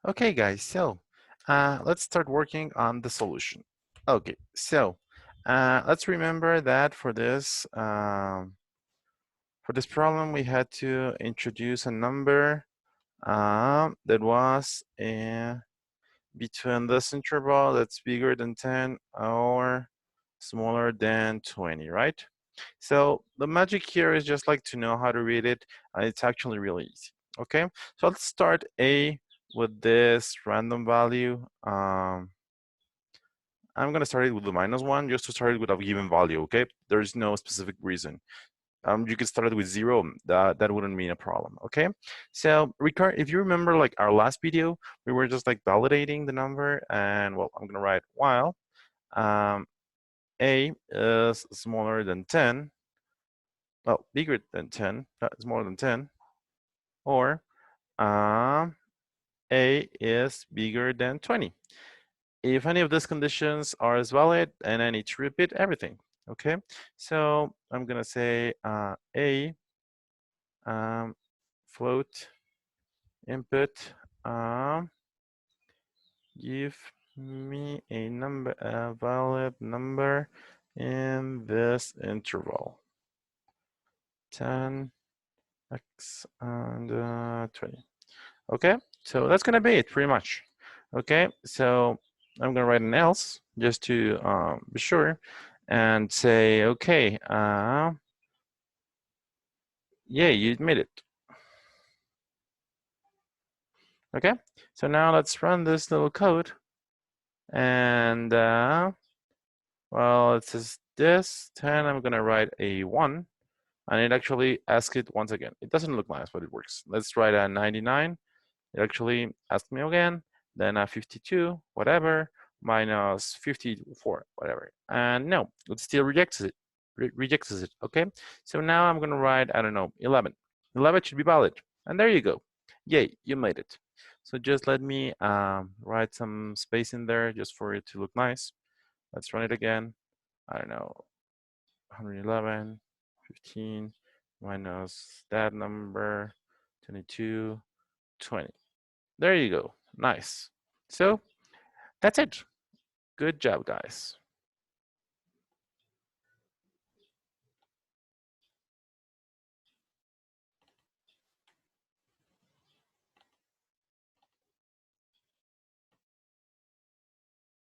Okay, guys, so let's start working on the solution. Okay, so let's remember that for this problem, we had to introduce a number that was between this interval that's bigger than 10 or smaller than 20, right? So the magic here is just like to know how to read it. It's actually really easy. Okay, so let's start with this random value. I'm gonna start it with the -1 just to start it with a given value. Okay, there's no specific reason. You could start it with 0. That wouldn't mean a problem. Okay, so Ricard, if you remember, like our last video, we were just like validating the number, and well, I'm gonna write while a is smaller than 10. Well, bigger than 10, smaller than 10, or a is bigger than 20. If any of these conditions are as valid, and I need to repeat everything. Okay, so I'm gonna say a float input give me a valid number in this interval 10 x and 20. Okay, so that's gonna be it pretty much. Okay, so I'm gonna write an else just to be sure and say, okay, yeah, you made it. Okay, so now let's run this little code. And well, it says this 10, I'm gonna write a 1, and it actually asks it once again. It doesn't look nice, but it works. Let's write a 99. It actually asks me again, then a 52, whatever, minus 54, whatever. And no, it still rejects it. Rejects it. Okay, so now I'm gonna write, I don't know, 11. 11 should be valid, and there you go. Yay, you made it. So just let me write some space in there just for it to look nice. Let's run it again. I don't know, 111, 15 minus that number, 22, 20. There you go. Nice. So that's it. Good job, guys.